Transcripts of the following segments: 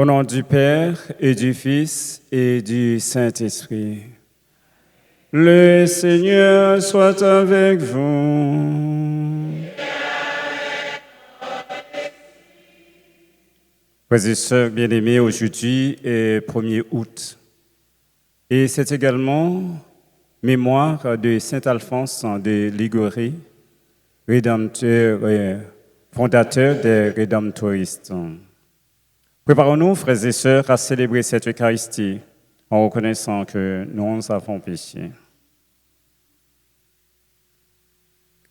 Au nom du Père et du Fils et du Saint-Esprit. Le Seigneur soit avec vous. Frères et sœurs bien-aimés, aujourd'hui est 1er août. Et c'est également mémoire de Saint Alphonse de Liguori, rédempteur, fondateur des Rédemptoristes. Préparons-nous, frères et sœurs, à célébrer cette Eucharistie en reconnaissant que nous avons péché.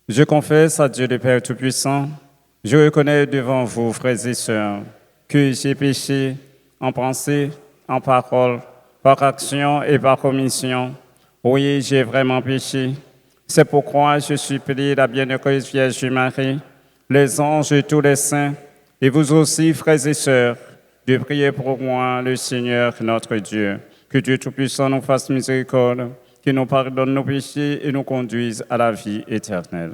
Je confesse à Dieu le Père Tout-Puissant, je reconnais devant vous, frères et sœurs, que j'ai péché en pensée, en parole, par action et par commission. Oui, j'ai vraiment péché. C'est pourquoi je supplie la bienheureuse Vierge Marie, les anges et tous les saints, et vous aussi, frères et sœurs, de prier pour moi, le Seigneur notre Dieu. Que Dieu Tout-Puissant nous fasse miséricorde, qu'il nous pardonne nos péchés et nous conduise à la vie éternelle.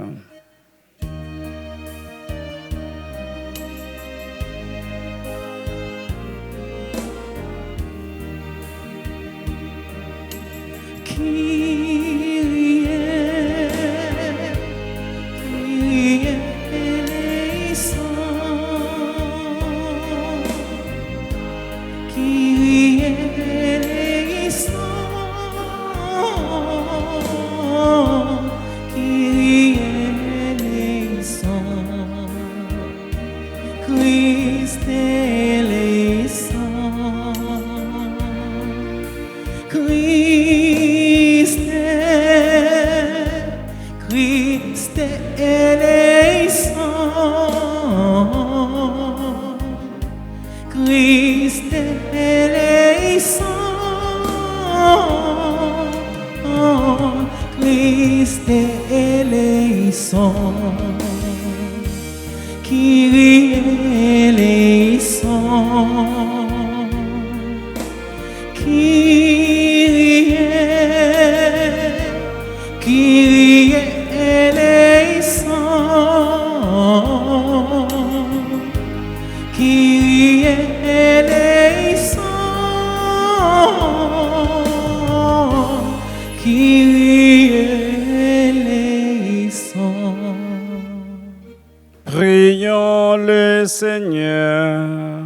Prions le Seigneur.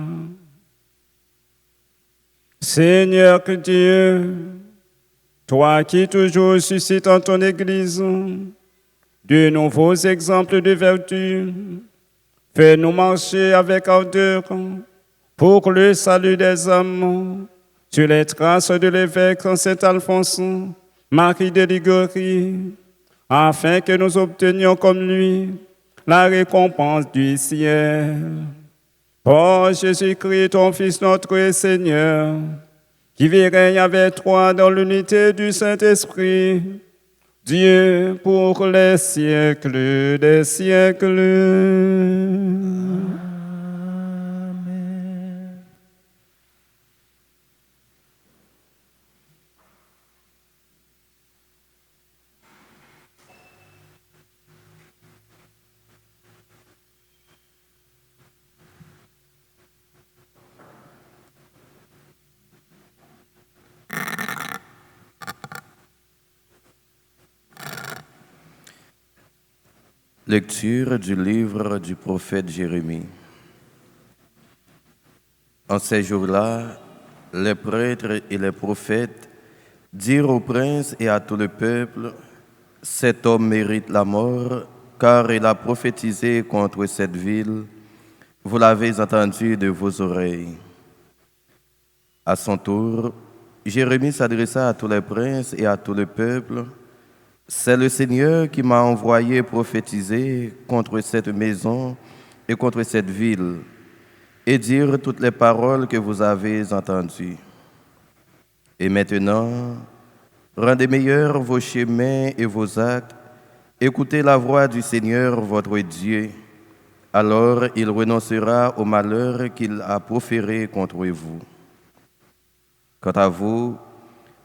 Seigneur Dieu, toi qui toujours suscites en ton Église de nouveaux exemples de vertu, fais-nous marcher avec ardeur pour le salut des âmes sur les traces de l'évêque Saint Alphonse, Marie de Liguori, afin que nous obtenions comme lui la récompense du ciel. Par Jésus-Christ, ton Fils notre Seigneur, qui vit et règne avec toi dans l'unité du Saint-Esprit, Dieu pour les siècles des siècles. Lecture du livre du prophète Jérémie. En ces jours-là, les prêtres et les prophètes dirent aux princes et à tout le peuple, « Cet homme mérite la mort, car il a prophétisé contre cette ville. Vous l'avez entendu de vos oreilles. » À son tour, Jérémie s'adressa à tous les princes et à tout le peuple. « C'est le Seigneur qui m'a envoyé prophétiser contre cette maison et contre cette ville, et dire toutes les paroles que vous avez entendues. Et maintenant, rendez meilleurs vos chemins et vos actes, écoutez la voix du Seigneur votre Dieu, alors il renoncera au malheur qu'il a proféré contre vous. Quant à vous,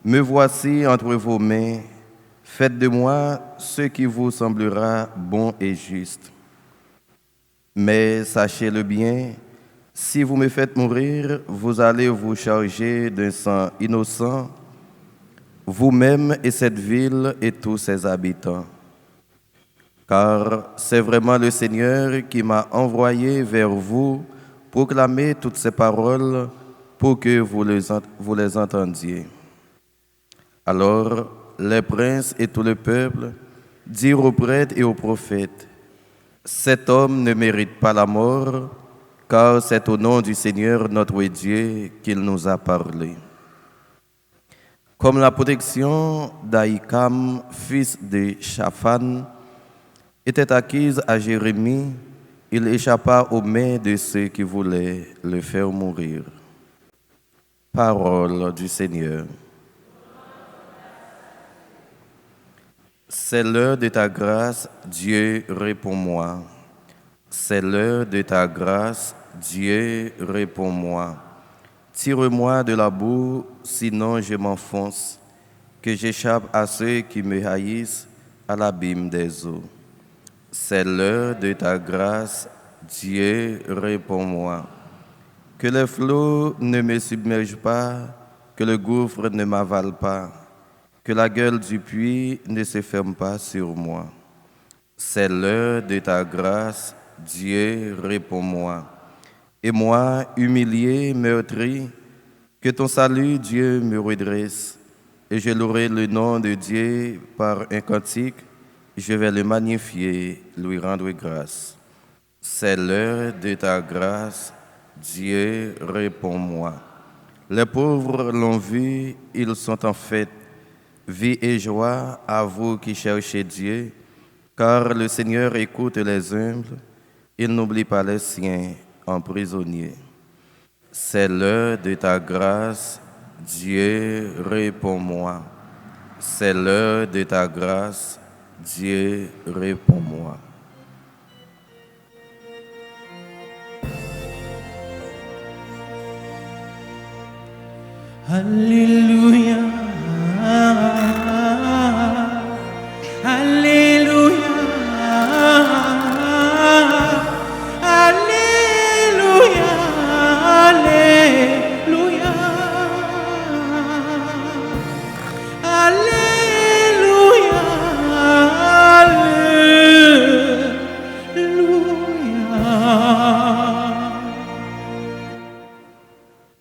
me voici entre vos mains, faites de moi ce qui vous semblera bon et juste. Mais sachez-le bien, Si vous me faites mourir, vous allez vous charger d'un sang innocent, vous-même et cette ville et tous ses habitants. Car c'est vraiment le Seigneur qui m'a envoyé vers vous proclamer toutes ces paroles pour que vous les entendiez. Alors les princes et tout le peuple dirent aux prêtres et aux prophètes, « Cet homme ne mérite pas la mort, car c'est au nom du Seigneur notre Dieu qu'il nous a parlé. » Comme la protection d'Aïkam, fils de Shaphan, était acquise à Jérémie, il échappa aux mains de ceux qui voulaient le faire mourir. Parole du Seigneur. C'est l'heure de ta grâce, Dieu, réponds-moi. C'est l'heure de ta grâce, Dieu, réponds-moi. Tire-moi de la boue, sinon je m'enfonce, que j'échappe à ceux qui me haïssent, à l'abîme des eaux. C'est l'heure de ta grâce, Dieu, réponds-moi. Que les flots ne me submergent pas, que le gouffre ne m'avale pas, que la gueule du puits ne se ferme pas sur moi. C'est l'heure de ta grâce, Dieu, réponds-moi. Et moi, humilié, meurtri, que ton salut, Dieu, me redresse, et je louerai le nom de Dieu par un cantique, je vais le magnifier, lui rendre grâce. C'est l'heure de ta grâce, Dieu, réponds-moi. Les pauvres l'ont vu, ils sont en fête. Vie et joie à vous qui cherchez Dieu, car le Seigneur écoute les humbles, il n'oublie pas les siens emprisonnés. C'est l'heure de ta grâce, Dieu, réponds-moi. C'est l'heure de ta grâce, Dieu, réponds-moi. Alléluia, Alléluia, Alléluia, Alléluia, Alléluia, Alléluia.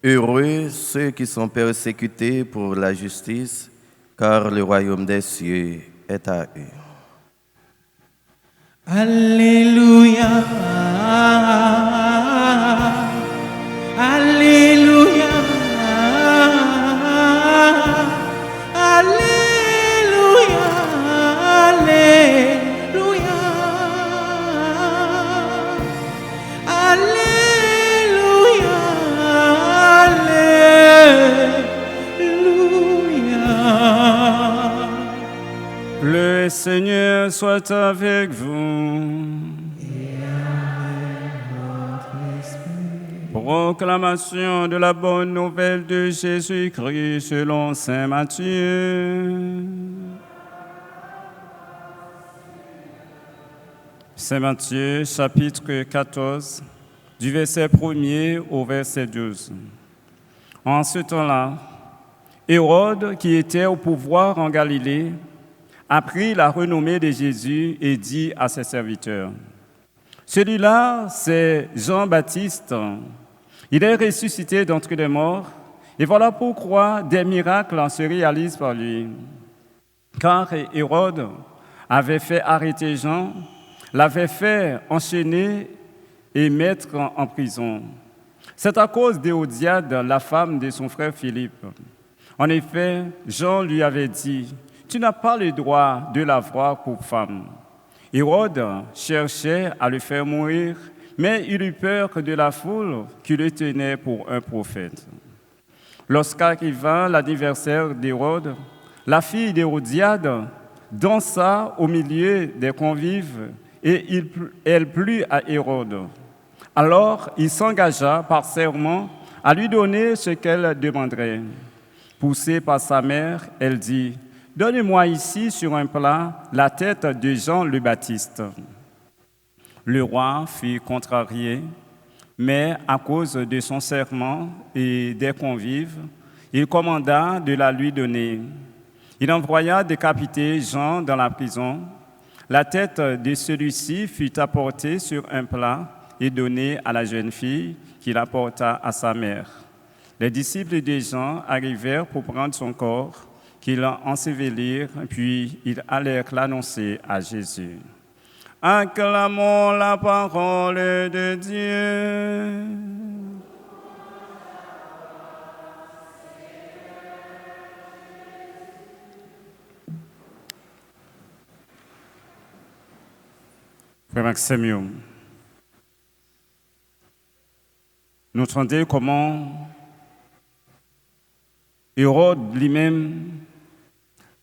Heureux ceux qui sont persécutés pour la justice, car le royaume des cieux est à eux. Alléluia, Alléluia, Alléluia, Alléluia, Alléluia, Alléluia. Le Seigneur soit avec vous. Proclamation de la bonne nouvelle de Jésus-Christ selon saint Matthieu. Saint Matthieu, chapitre 14, du verset 1er au verset 12. En ce temps-là, Hérode, qui était au pouvoir en Galilée, apprit la renommée de Jésus et dit à ses serviteurs, « Celui-là, c'est Jean-Baptiste. Il est ressuscité d'entre les morts, et voilà pourquoi des miracles se réalisent par lui. Car Hérode avait fait arrêter Jean, l'avait fait enchaîner et mettre en prison. C'est à cause d'Hérodiade, la femme de son frère Philippe. En effet, Jean lui avait dit, « Tu n'as pas le droit de l'avoir pour femme. » Hérode cherchait à le faire mourir, mais il eut peur de la foule qui le tenait pour un prophète. Lorsqu'arriva l'anniversaire d'Hérode, la fille d'Hérodiade dansa au milieu des convives et elle plut à Hérode. Alors il s'engagea par serment à lui donner ce qu'elle demanderait. Poussée par sa mère, elle dit, « Donne-moi ici sur un plat la tête de Jean le Baptiste. » Le roi fut contrarié. Mais à cause de son serment et des convives, il commanda de la lui donner. Il envoya décapiter Jean dans la prison. La tête de celui-ci fut apportée sur un plat et donnée à la jeune fille qui l'apporta à sa mère. Les disciples de Jean arrivèrent pour prendre son corps, qu'ils l'ensevelirent, puis ils allèrent l'annoncer à Jésus. Acclamons la parole de Dieu. Frère Maxime, nous entendons comment Hérode lui-même,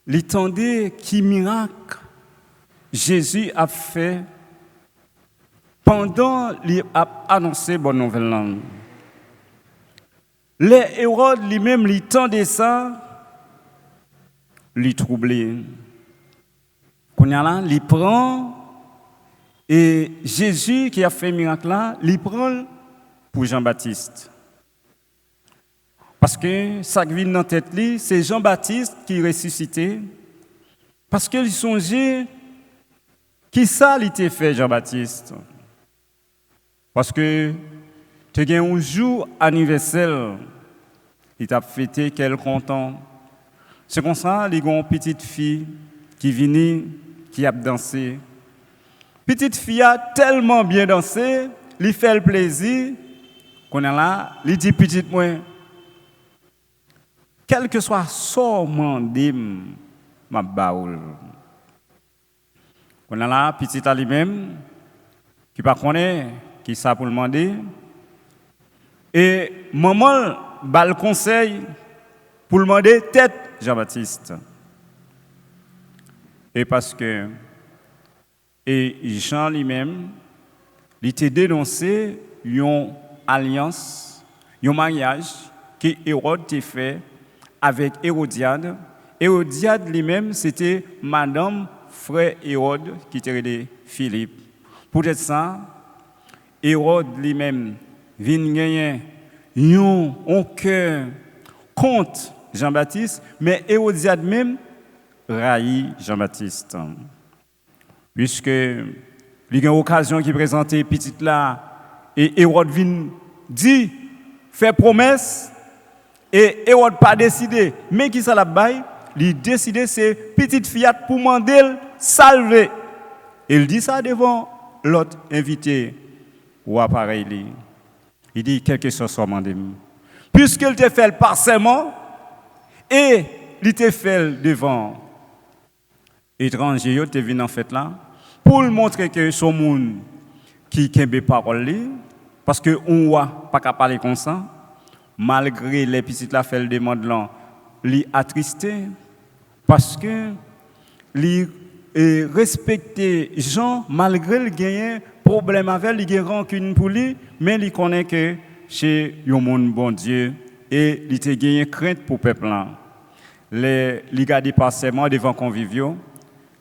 l'étendait qui miracle Jésus a fait pendant qu'il a annoncé bonne nouvelle. Les Hérode lui-même, l'étendait ça, lui troublé. Qu'on y a là, il prend et Jésus qui a fait miracle là, il prend pour Jean-Baptiste. Parce que ça qui vient dans la tête, c'est Jean-Baptiste qui est ressuscité. Parce qu'il songeait qui ça l'était fait, Jean-Baptiste. Parce que tu as un jour anniversaire, il t'a fêté quel content. C'est comme ça, il y a une petite fille qui vient, qui a dansé. Petite fille a tellement bien dansé, lui fait le plaisir, qu'on a là, il dit petite moi. Quel que soit son mandim, ma baoul. On a là, petit à lui-même, qui ne connaît pas qui ça pour le demander. Et maman, bat le conseil pour le demander tête Jean-Baptiste. Et parce que, et Jean lui-même, il était dénoncé une alliance, un mariage que Hérode a fait avec Hérodiade. Hérodiade lui-même, c'était madame frère Hérode qui était Philippe. Pour être ça, Hérode lui-même vient gagner un cœur contre Jean-Baptiste, mais Hérodiade même raillit Jean-Baptiste. Puisque il y a une occasion qui présentait petite là, et Hérode vient dire, fait promesse, et Hérode pas décidé, mais qui ça la baille, il décidé c'est petite fillette pour demander salver. Il dit ça devant l'autre invité ou appareil. Il dit quelque chose soit demandé. Puisqu'il te fait par serment et il te fait devant étranger, il te venu en fait là pour montrer que son monde qui kembe parole parce que on voit pas qu'à parler comme ça malgré les petites la fait le demande là, li attristé parce que li respecter Jean malgré le gagner problème avec il gagne rancune pour lui mais il connaît que chez un monde bon Dieu et il te gagné crainte pour peuple là les garder passément devant conviviaux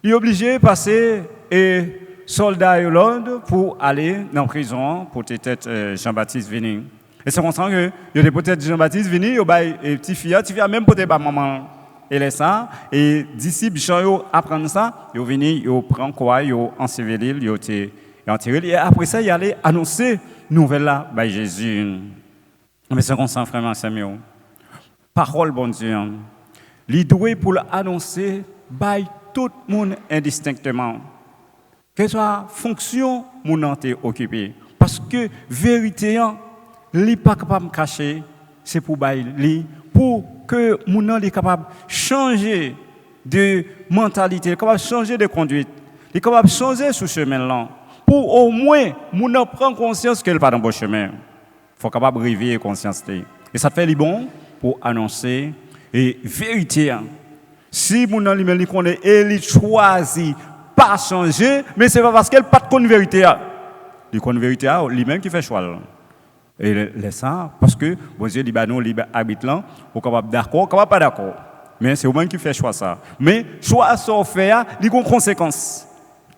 il est obligé de passer et soldat Hollande pour aller dans la prison pour peut-être Jean-Baptiste venir et c'est comme ça que il y a peut-être Jean-Baptiste venir il bail petit fille même peut-être pas maman et les ça et disciples Jean apprendre ça ils venir ils prend quoi ils ensevelir ils enterrer et après ça il allait annoncer nouvelle là by Jésus mais c'est comme ça frère Samuel parole bon Dieu il doit pour l'annoncer by tout le monde indistinctement que soit fonction mon ante occupé parce que vérité li pas capable cacher c'est pour bail li pour que mon ante est capable changer de mentalité capable changer de conduite il est capable changer ce chemin là pour au moins mon ante prend conscience qu'elle pas dans bon chemin faut capable réveiller conscience et ça fait li bon pour annoncer et vérité si mon ante lui-même connaît et il choisit pas changer mais c'est pas parce qu'elle pas de connaît vérité il connaît vérité lui-même qui fait choix et laisse ça parce que bon Dieu dit bah non libre habite là ou capable d'accord capable pas d'accord mais c'est vous-même qui fait choix ça mais choix ça fait il a une conséquence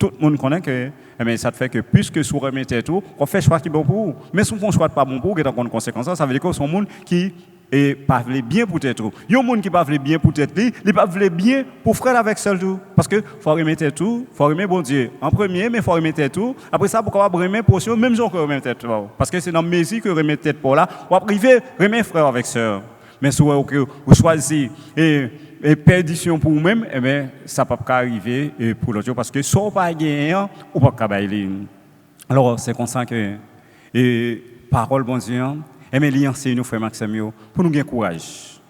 tout le monde connaît que ça te fait que puisque vous remettez tout, on fait choix qui est bon pour vous. Mais si on fait un choix pas bon pour vous, il y a une conséquence, ça veut dire que c'est un monde qui et pas veut bien pour tête tout. Il y a un monde qui pas veut bien pour tête lui, il pas veut bien pour frère avec seul tout parce que faut remettre tout, faut remettre bon Dieu en premier mais faut remettre tout. Après ça pourquoi pas remettre portion même jour que remettre tête parce que c'est dans mesure que remettre tête pour là, on va priver remettre frère avec sœur. Mais si vous choisissez et perdition pour vous-même, ça ne peut pas arriver pour l'autre parce que si vous pas gagné, ou pas capable. Alors c'est comme ça que parole bon Dieu, enseigne nous frère Maxime pour nous gagner courage.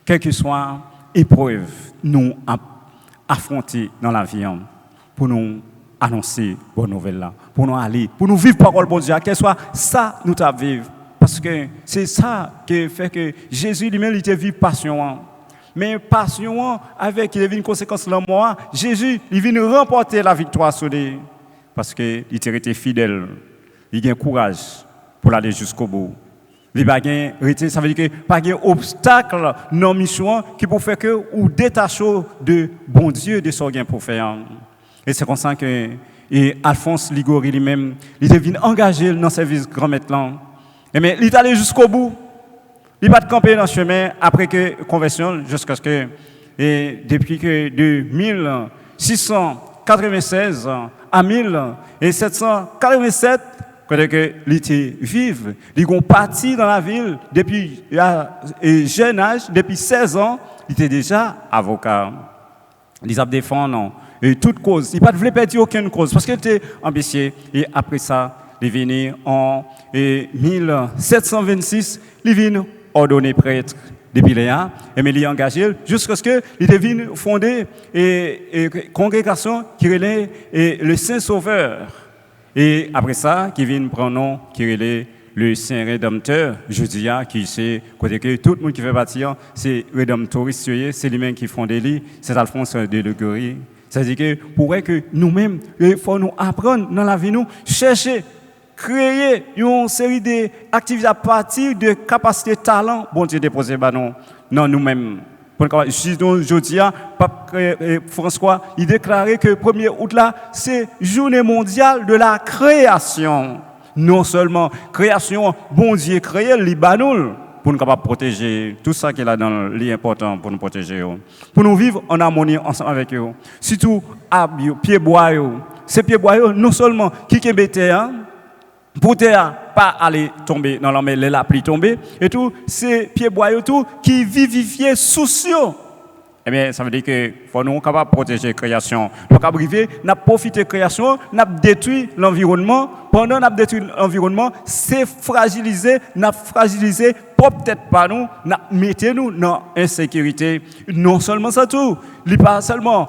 Quelle que soit épreuve nous affronter dans la vie pour nous annoncer bonne nouvelle là, pour nous aller, pour nous vivre parole bon Dieu, quel soit ça nous t'a vivre parce que c'est ça qui fait que Jésus lui-même il te vit passion. Mais passion avec il y a une conséquence dans moi, Jésus il vient remporter la victoire sur lui parce que il était resté fidèle, il a courage pour aller jusqu'au bout. Il pas ça veut dire que pas de obstacle dans mission qui peut faire que ou détacher de bon Dieu de ce qu'il pour faire. Et c'est comme ça que Alphonse Ligori lui-même il devient engagé dans le service grand maître là. Mais il est allé jusqu'au bout. Il n'a pas campé dans le chemin après que conversion jusqu'à ce que depuis que de 1696 à 1787 quand il était vivre, il est parti dans la ville depuis jeune âge, depuis 16 ans, il était déjà avocat. Il a défendu toute cause. Il ne voulait pas perdre aucune cause parce qu'il était ambitieux. Et après ça, il est venu en 1726, il est venu ordonné prêtre depuis là, et il est engagé jusqu'à ce qu'il devienne fondé une congrégation qui relève le Saint-Sauveur. Et après ça, qui vient prendre nom, qui relève le Saint-Rédempteur, je dis qui c'est côté que tout le monde qui fait partir, c'est Rédempteur, c'est lui-même qui fonde lui, c'est Alphonse de Ligori. C'est-à-dire que pour que nous-mêmes, il faut nous apprendre dans la vie, nous chercher créer une série d'activités à partir de capacités de talent bon Dieu déposé non nous-mêmes. Je dis Pape François, il déclarait que le 1er août là, c'est journée mondiale de la création. Non seulement création, bon Dieu créé le Libanon pour nous capable protéger tout ça qui est là dans l'important pour nous protéger. Pour nous vivre en harmonie ensemble avec eux. Surtout pied bois. Ces pieds bois non seulement qui est pour pas aller tomber dans la mer, la pluie tomber et tout, c'est pieds bois tout qui vivifient sociaux. Eh bien, ça veut dire que faut nous capable protéger la création. Donc, à briver, n'a profité de la création, n'a détruit l'environnement. Pendant n'a détruit l'environnement, c'est fragiliser, n'a fragilisé, peut-être pas nous, n'a mettez-nous dans l'insécurité. Non seulement ça tout, il pas seulement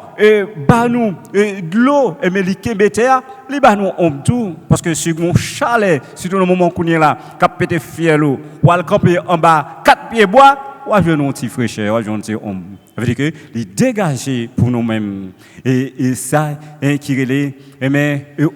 bah nous de l'eau, mais li kebeta, li bah nous on tout parce que si mon chalet, surtout le moment qu'on est là, cap pété fier l'eau, ou al camper en bas 4 pieds bois, ou à un petit fraîcheur, ou à un petit homme. Ça veut dire que les dégager pour nous-mêmes et ça qui relève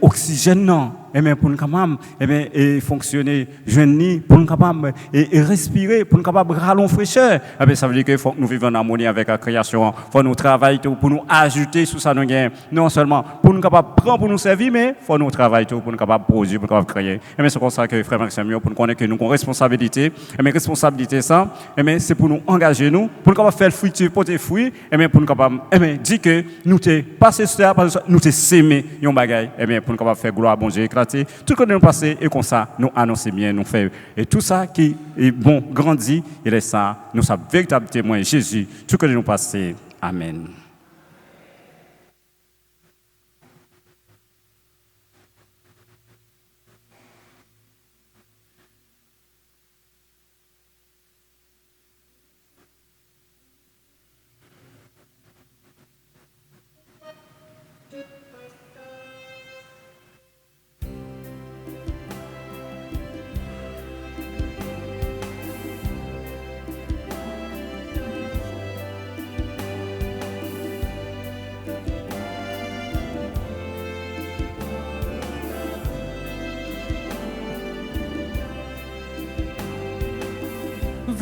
oxygène non pour nous capable et fonctionner jeune pour nous capable et respirer pour nous capable rallon fraîcheur. Ça veut dire que faut que nous vivions en harmonie avec la création, faut nous travailler pour nous ajouter sur ça nous gain non seulement pour nous capable prendre pour nous servir mais faut nous travailler pour nous capable produire pour nous capable créer. C'est comme ça que frère Maxime pour nous connaître que nous avons responsabilité responsabilité ça c'est pour nous engager nous pour nous capable faire fructueux porter fruit pour nous capable dire que nous t'es passé sur terre nous t'es sémé un bagaille pour nous capable faire gloire à bon Dieu éclater tout ce que nous passé et comme ça nous annoncer bien nous faire et tout ça qui est bon grandit et laisse ça nous sommes véritable témoin Jésus tout ce que nous passé amen.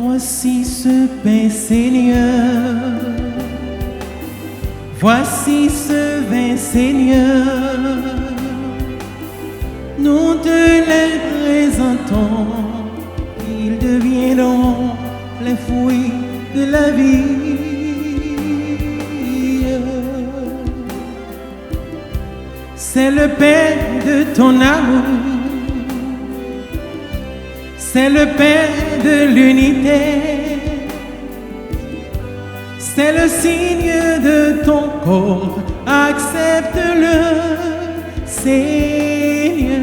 Voici ce pain Seigneur, Voici ce vin, Seigneur, nous te les présentons, ils deviendront les fruits de la vie. C'est le pain de ton amour, c'est le pain de l'unité, c'est le signe de ton corps, accepte-le, Seigneur.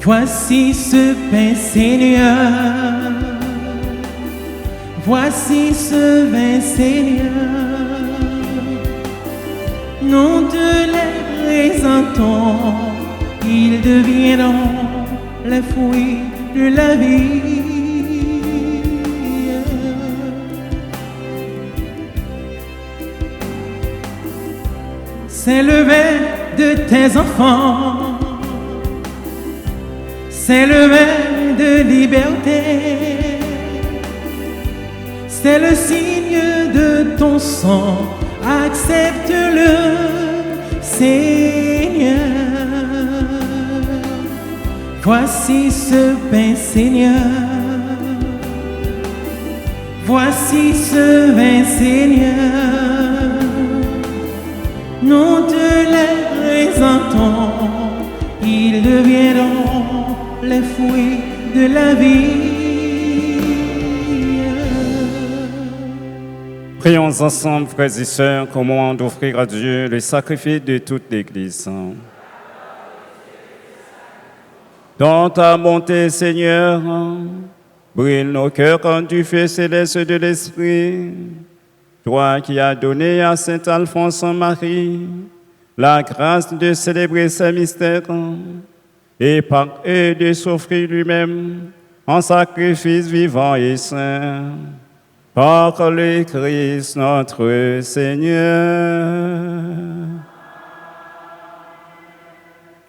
Voici ce pain, Seigneur, voici ce vin, Seigneur, nous te les présentons, ils deviendront les fruits de la vie. C'est le vin de tes enfants, c'est le vin de liberté, c'est le signe de ton sang, accepte-le, Seigneur. Voici ce pain, Seigneur, voici ce vin, Seigneur, nous te les présentons, ils deviendront les fruits de la vie. Prions ensemble, frères et sœurs, au moment d'offrir à Dieu le sacrifice de toute l'Église. Dans ta bonté, Seigneur, brille nos cœurs comme du feu céleste de l'Esprit. Toi qui as donné à Saint Alphonse Marie la grâce de célébrer ces mystères et par eux de s'offrir lui-même en sacrifice vivant et saint. Par le Christ notre Seigneur.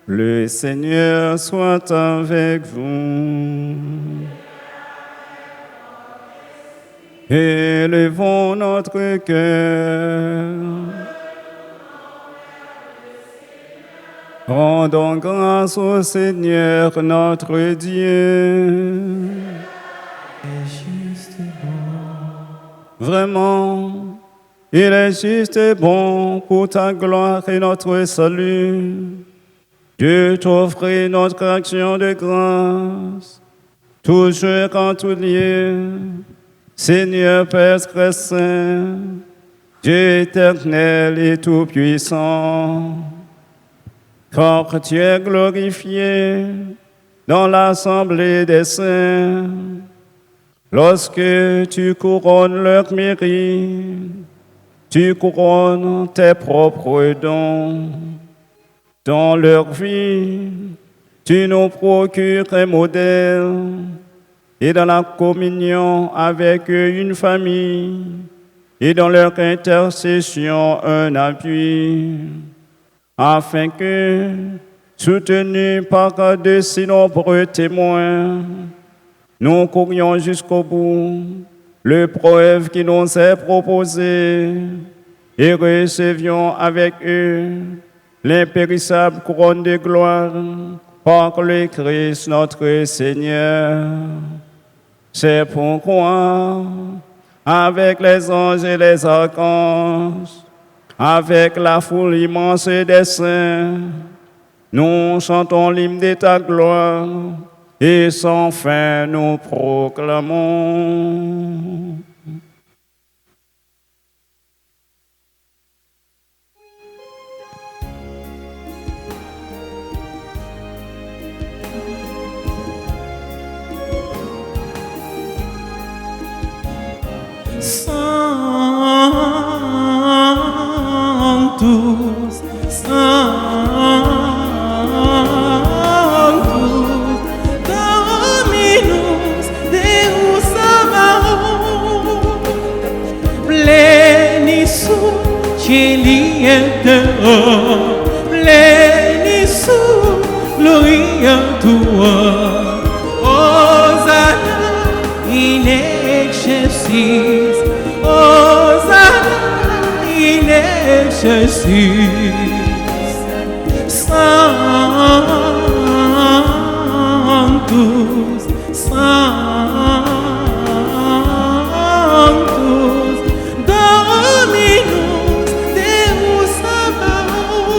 Le Seigneur soit avec vous. Élevons notre cœur. Rendons grâce au Seigneur notre Dieu. Vraiment, il est juste et bon pour ta gloire et notre salut de t'offrir notre action de grâce, toujours en tout lieu, Seigneur Père très saint, Dieu éternel et tout-puissant, car tu es glorifié dans l'assemblée des saints. Lorsque tu couronnes leur mérite, tu couronnes tes propres dons. Dans leur vie, tu nous procures un modèle et dans la communion avec une famille et dans leur intercession un appui, afin que, soutenus par de si nombreux témoins, nous courions jusqu'au bout l'épreuve qui nous est proposée et recevions avec eux l'impérissable couronne de gloire par le Christ notre Seigneur. C'est pourquoi, avec les anges et les archanges, avec la foule immense des saints, nous chantons l'hymne de ta gloire. Et sans fin nous proclamons. Sanctus, Sanctus, Dominus Deus Sabaoth, plenisus celi Deo, plenisus gloria tua, Hosanna in excelsis. excelsis, Hosanna in excelsis. Sanctus, Sanctus, Dominus Deus Sabaoth.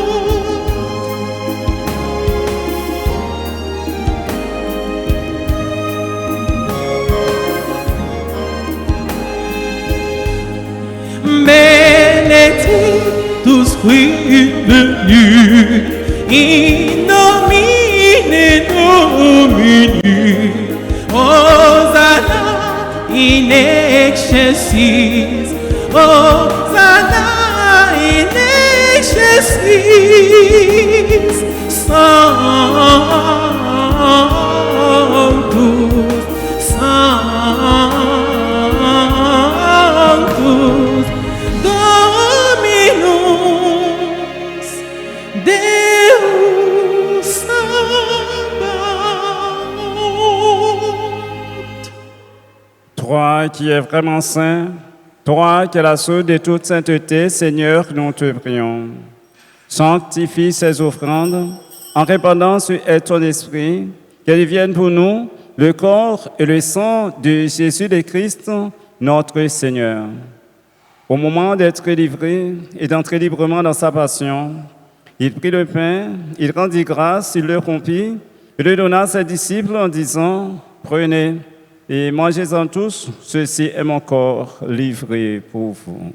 Benedictus qui venus in nomine Domini, Hosanna in excelsis, Hosanna in excelsis. Sanctus, Sanctus, Dominus Deus Sabaoth. Toi qui es vraiment saint, toi qui es la source de toute sainteté, Seigneur, nous te prions. Sanctifie ces offrandes en répandant sur elles ton esprit, qu'elles deviennent pour nous le corps et le sang de Jésus le Christ, notre Seigneur. Au moment d'être livré et d'entrer librement dans sa passion, il prit le pain, il rendit grâce, il le rompit, et le donna à ses disciples en disant, « Prenez et mangez-en tous, ceci est mon corps livré pour vous. »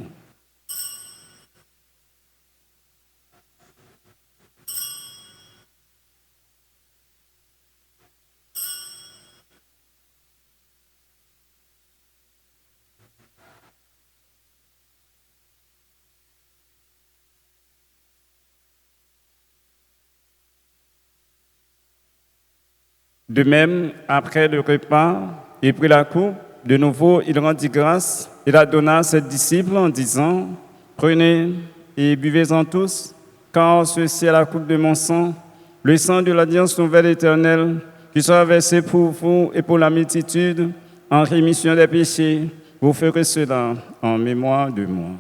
De même, après le repas, il prit la coupe, de nouveau il rendit grâce, il la donna à ses disciples en disant, « Prenez et buvez-en tous, car ceci est la coupe de mon sang, le sang de l'alliance nouvelle éternelle, qui sera versé pour vous et pour la multitude, en rémission des péchés. Vous ferez cela en mémoire de moi. »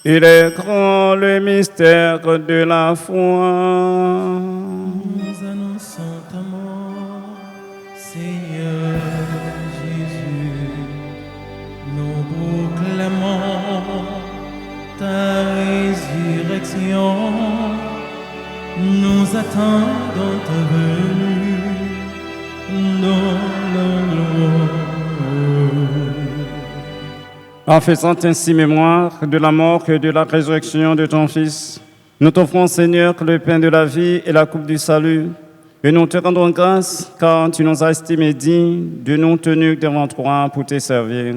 Il est grand le mystère de la foi. Nous annonçons ta mort, Seigneur Jésus. Nous proclamons ta résurrection. Nous attendons ta venue dans la gloire. En faisant ainsi mémoire de la mort et de la résurrection de ton Fils, nous t'offrons, Seigneur, le pain de la vie et la coupe du salut, et nous te rendons grâce car tu nous as estimés dignes de nous tenir devant toi pour te servir.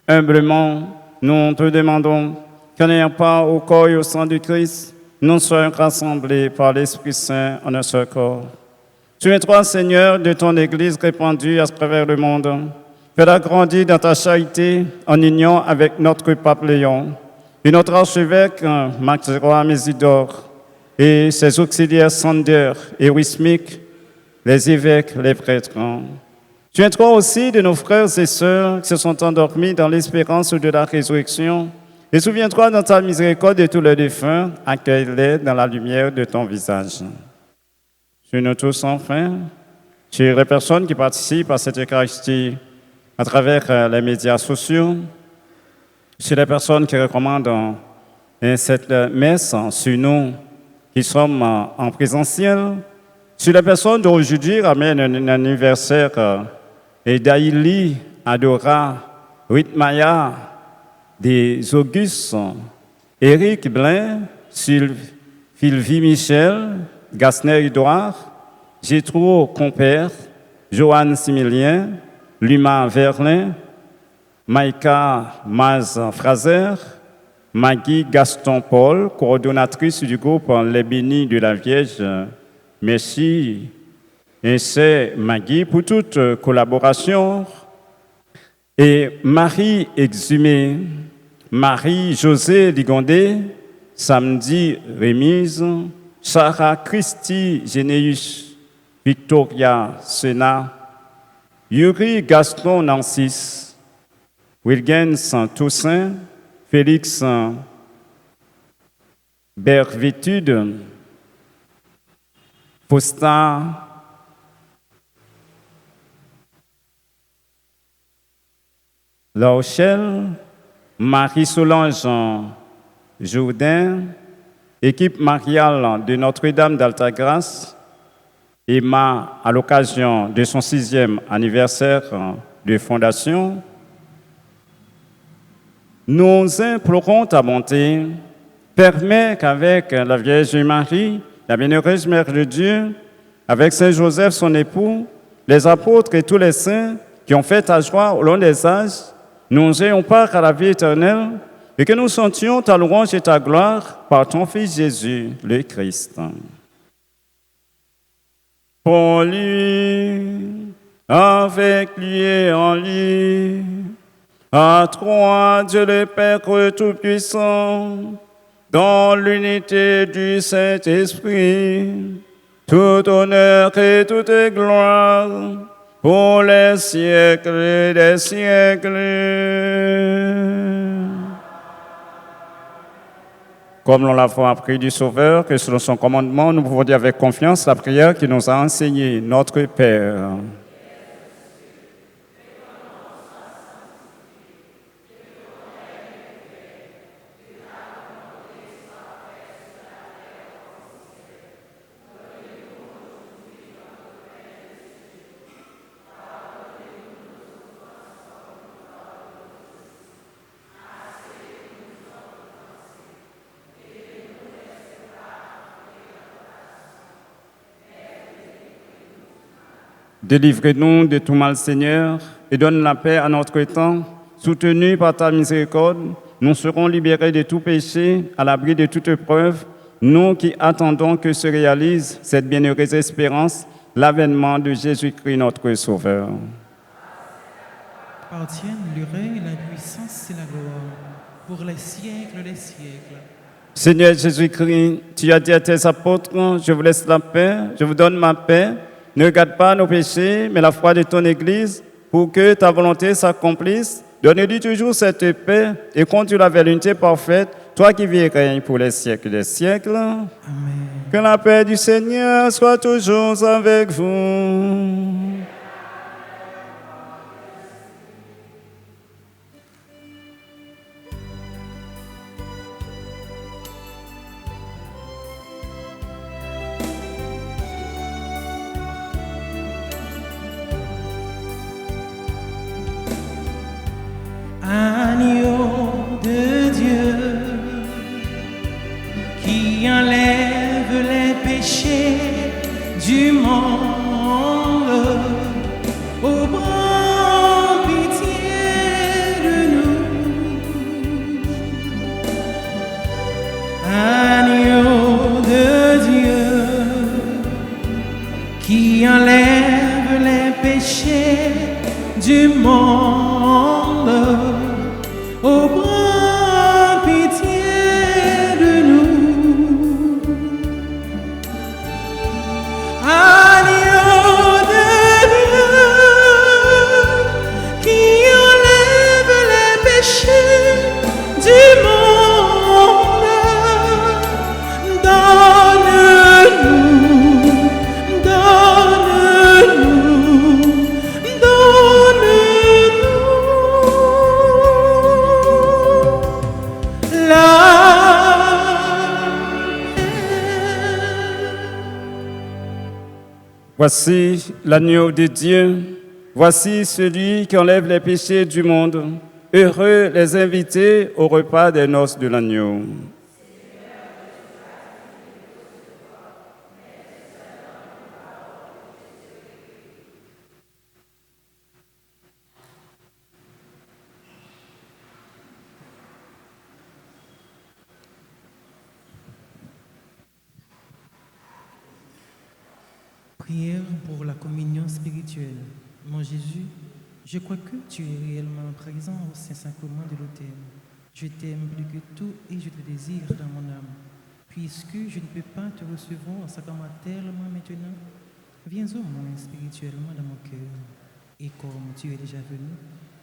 Humblement, nous te demandons qu'en ayant part au corps et au sang du Christ, nous soyons rassemblés par l'Esprit Saint en un seul corps. Souviens-toi, Seigneur, de ton Église répandue à travers le monde. Fais-la grandir dans ta charité en union avec notre pape Léon et notre archevêque Max Roy Mésidor et ses auxiliaires Sander et Wismic, les évêques, les prêtres. Souviens-toi aussi de nos frères et sœurs qui se sont endormis dans l'espérance de la résurrection et souviens-toi dans ta miséricorde de tous les défunts, accueille-les dans la lumière de ton visage. Sur nous tous enfin, sur les personnes qui participent à cette Eucharistie, à travers les médias sociaux, sur les personnes qui recommandent cette messe, sur nous qui sommes en présentiel, sur les personnes dont aujourd'hui ramènent un anniversaire d'Aïli, Adora, Whitmaya, des Augustes, Éric Blain, Sylvie Michel, Gasner Edouard, Gétro Compère, Joanne Similien, Luma Verlin, Maïka Maz Fraser, Maggie Gaston Paul, coordonnatrice du groupe Les Bénis de la Vierge, Merci. Et c'est Maggie pour toute collaboration. Et Marie Exhumée, Marie-Josée Ligondé, Samedi Remise, Sarah Christy Généus, Victoria Sena, Yuri Gaston Nancis, Wilgens Toussaint, Félix Bervitude, Fausta, La Rochelle, Marie-Solange Jourdain, équipe mariale de Notre-Dame d'Altagrace, Emma, à l'occasion de son 6e anniversaire de fondation, nous implorons ta bonté, permets qu'avec la Vierge Marie, la bienheureuse Mère de Dieu, avec Saint Joseph, son époux, les apôtres et tous les saints qui ont fait ta joie au long des âges, nous ayons part à la vie éternelle et que nous sentions ta louange et ta gloire par ton Fils Jésus, le Christ. Pour lui, avec lui et en lui, à toi, Dieu le Père Tout-Puissant, dans l'unité du Saint-Esprit, tout honneur et toute gloire, pour les siècles des siècles. Comme l'on l'a fait appris du Sauveur, que selon son commandement, nous pouvons dire avec confiance la prière qu'il nous a enseignée, notre Père. Délivre-nous de tout mal, Seigneur, et donne la paix à notre temps. Soutenus par ta miséricorde, nous serons libérés de tout péché, à l'abri de toute épreuve, nous qui attendons que se réalise cette bienheureuse espérance, l'avènement de Jésus-Christ, notre Sauveur. Appartiennent le règne, la puissance et la gloire, pour les siècles des siècles. Seigneur Jésus-Christ, tu as dit à tes apôtres, je vous laisse la paix, je vous donne ma paix. Ne regarde pas nos péchés, mais la foi de ton Église, pour que ta volonté s'accomplisse. Donne-lui toujours cette paix et conduis-la vers l'unité parfaite, toi qui vis et règnes pour les siècles des siècles. Amen. Que la paix du Seigneur soit toujours avec vous. Agneau de Dieu qui enlève les péchés du monde, oh, prends pitié de nous. Agneau de Dieu qui enlève les péchés du monde, oh, prends pitié de nous. Agneau de Dieu qui enlève les péchés du monde, donne-nous, donne-nous, donne-nous la paix. Voici l'agneau de Dieu, voici celui qui enlève les péchés du monde. Heureux les invités au repas des noces de l'agneau. Prière pour la communion spirituelle. Mon Jésus, je crois que tu es réellement présent au Saint-Sacrement de l'autel. Je t'aime plus que tout et je te désire dans mon âme. Puisque je ne peux pas te recevoir sacramentellement maintenant, viens au moins spirituellement dans mon cœur. Et comme tu es déjà venu,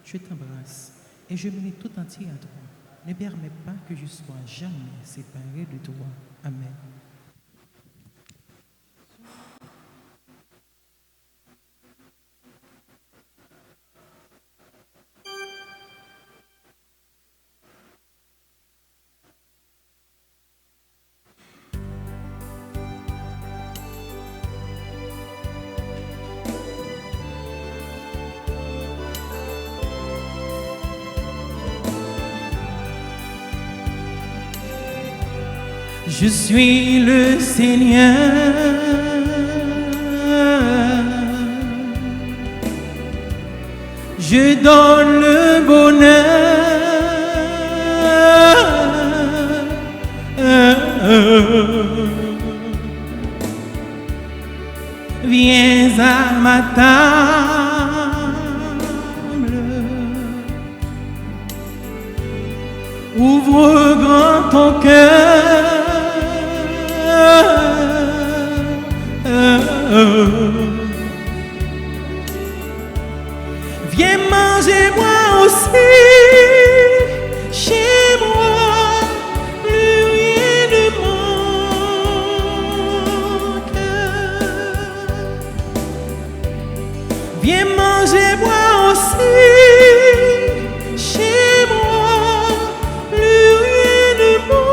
je t'embrasse et je me mets tout entier à toi. Ne permets pas que je sois jamais séparé de toi. Amen. Je suis le Seigneur, je donne le bonheur, viens à ma table, ouvre grand ton cœur. Viens manger moi aussi, chez moi, plus rien ne manque. Viens manger moi aussi, chez moi, plus rien ne manque.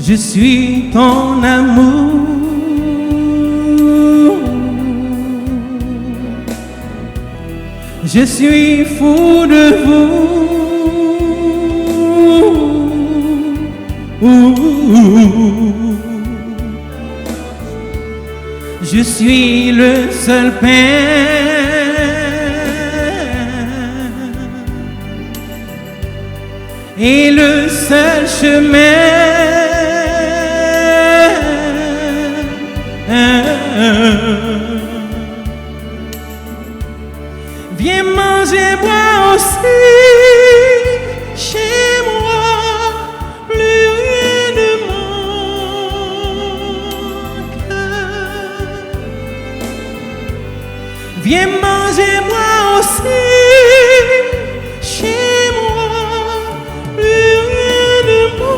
Je suis ton amour, je suis fou de vous. Je suis le seul pain et le seul chemin. Viens manger moi aussi, chez moi, plus rien ne manque. Viens manger moi aussi, chez moi, plus rien ne manque.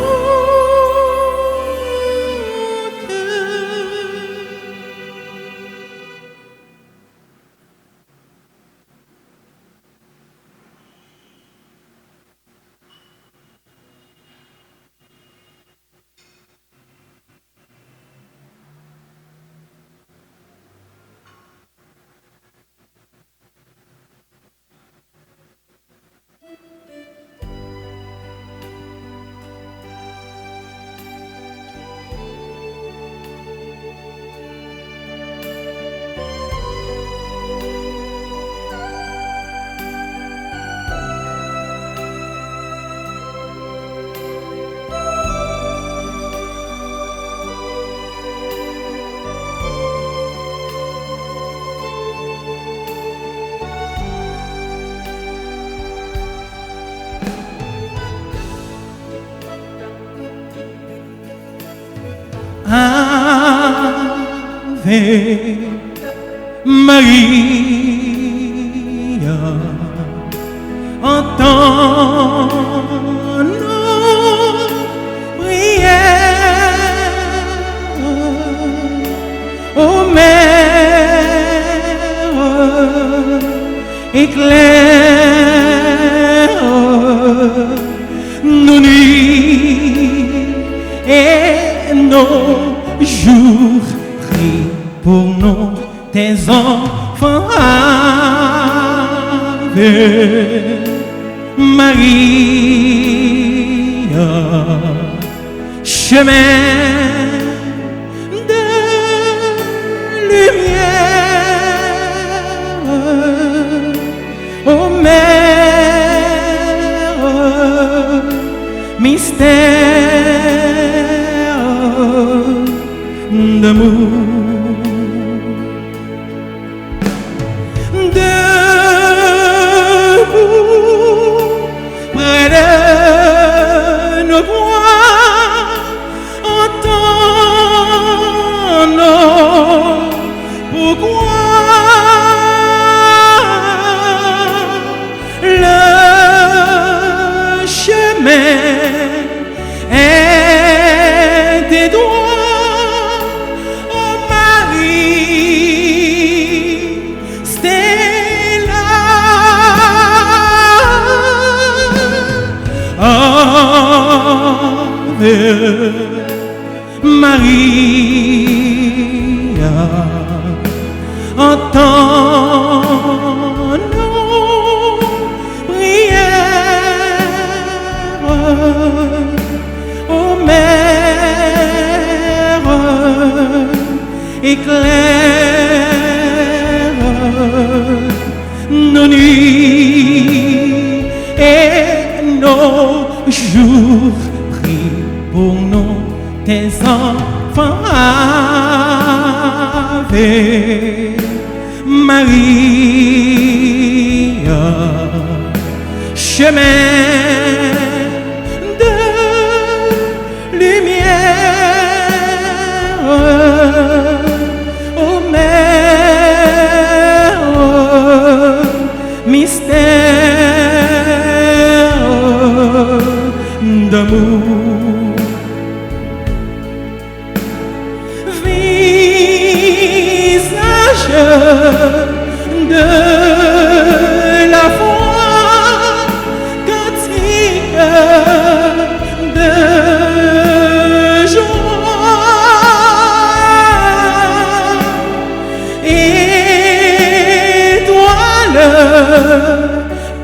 Ave Maria, entends nos prières, ô Mère, éclaire nos jours. Prie pour nous, tes enfants. Ave Maria, chemin de lumière, ô mère, mystère d'amour. Debout près de nos voix, entendons pourquoi le chemin est des droits, ô Marie, Stella, Ave Maria, entends nos prières, ô mère, éclaire nos nuits et nos jours. Prie pour nous, tes enfants. Ave Maria, chemin de lumière, ô mère, mystère d'amour. Visage de la foi, cantique de joie, étoile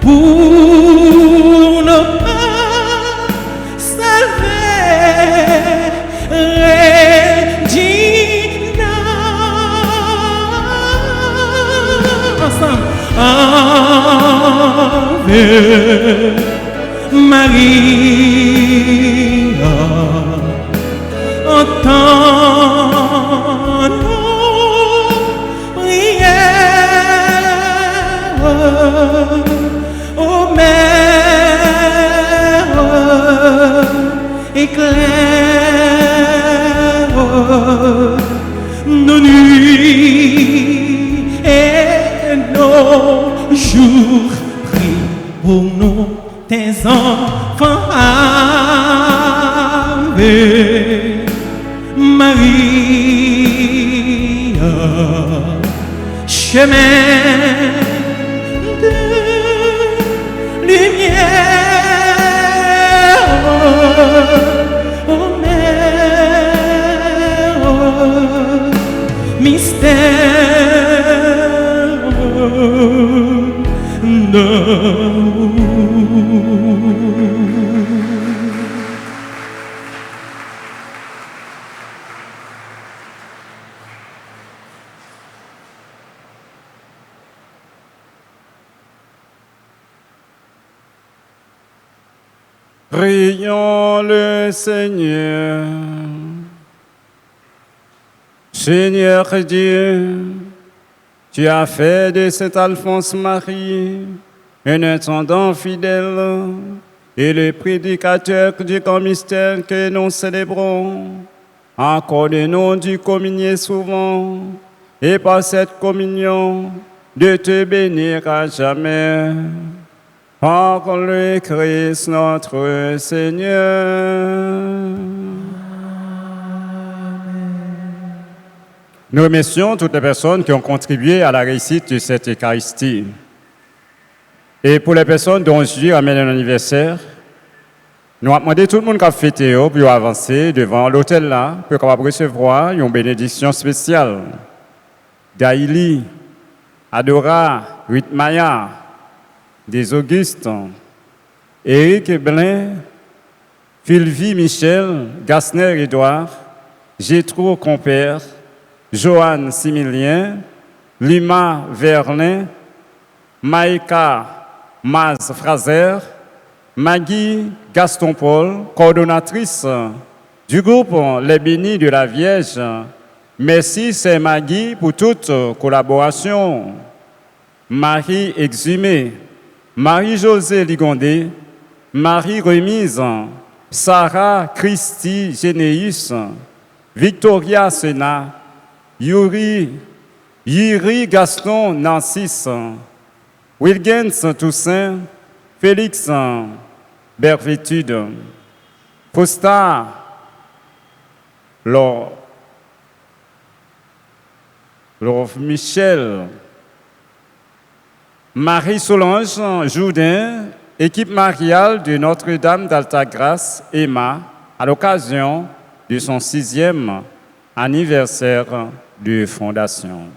pour nos pas, salver, Regina. Ensemble. Ave Maria, entends nos prières, ô mère, éclaire nos nuits et nos jours. Prie pour nous, tes enfants. Ave Maria, chemin de lumière, ô mère, mystère d'amour. Prions le Seigneur. Seigneur Dieu, tu as fait de cet Alphonse Marie un intendant fidèle et le prédicateur du grand mystère que nous célébrons. Accorde-nous d'y communier souvent et par cette communion de te bénir à jamais. Par le Christ notre Seigneur. Nous remercions toutes les personnes qui ont contribué à la réussite de cette Eucharistie. Et pour les personnes dont aujourd'hui ramène un anniversaire, Nous avons demandé tout le monde qui a fêté pour avancer devant l'hôtel là, pour capable recevoir une bénédiction spéciale. Daïli, Adora, Ritmaya, des Augustes, Éric Eblin, Sylvie Michel, Gassner Édouard, Gétro Compère, Joanne Similien, Lima Verlin, Maïka Maz Fraser, Maggie Gaston-Paul, coordonnatrice du groupe Les Bénis de la Vierge. Merci, c'est Maggie, pour toute collaboration. Marie Exhumé, Marie-Josée Ligondé, Marie Remise, Sarah Christy Généus, Victoria Sena, Yuri Gaston Narcisse, Wilgens Toussaint, Félix Bervitude, Fosta Laure Michel, Marie-Solange Jourdain, équipe mariale de Notre-Dame d'Altagrace, Emma, à l'occasion de son 6e anniversaire de fondation.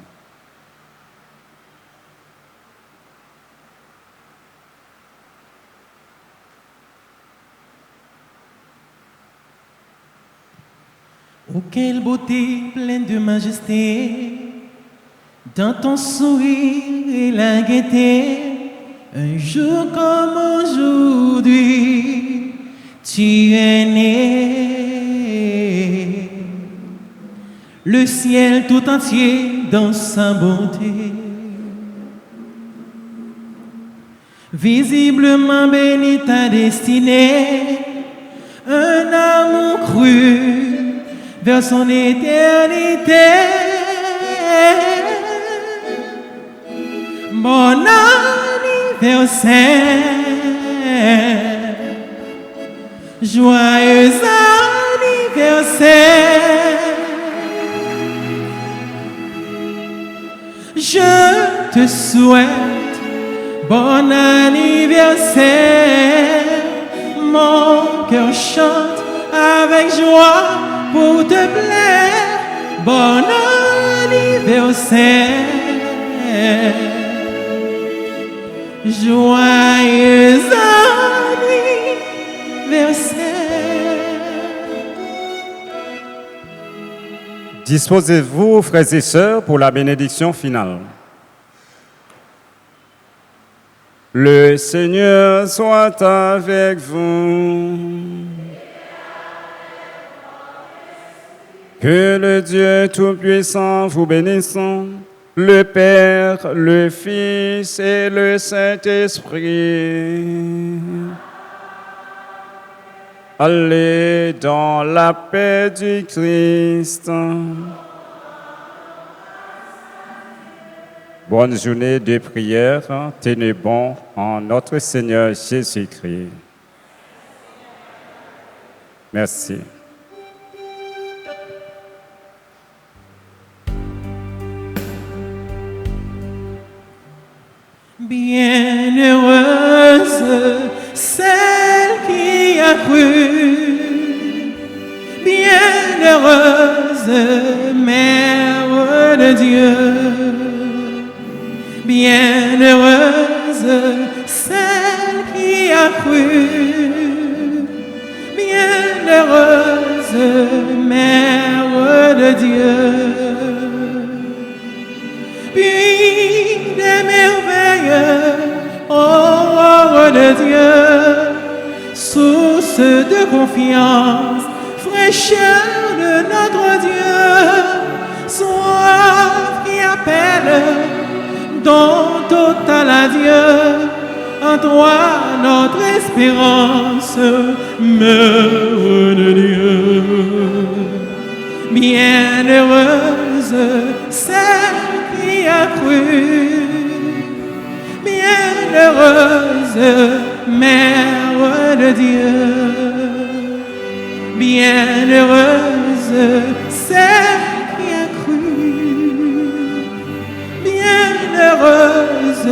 Oh, quelle beauté pleine de majesté, dans ton sourire et la gaieté, un jour comme aujourd'hui, tu es né. Le ciel tout entier dans sa bonté, visiblement béni ta destinée, un amour cru vers son éternité. Bon anniversaire, joyeux anniversaire. Je te souhaite bon anniversaire. Mon cœur chante avec joie pour te plaire. Bon anniversaire. Joyeux anniversaire. Disposez-vous, frères et sœurs, pour la bénédiction finale. Le Seigneur soit avec vous. Que le Dieu Tout-Puissant vous bénisse, le Père, le Fils et le Saint-Esprit. Allez dans la paix du Christ. Bonne journée de prière, tenez bon en notre Seigneur Jésus-Christ. Merci. Bienheureuse celle qui a cru, bienheureuse Mère de Dieu, bienheureuse celle qui a cru, bienheureuse Mère de Dieu. Puis des merveilles, ô de Dieu, source de confiance, fraîcheur de notre Dieu, soif qui appelle, don total à Dieu, en toi notre espérance, Mère de Dieu. Bienheureuse celle qui a cru, bienheureuse Mère de Dieu, bienheureuse celle qui a cru, bienheureuse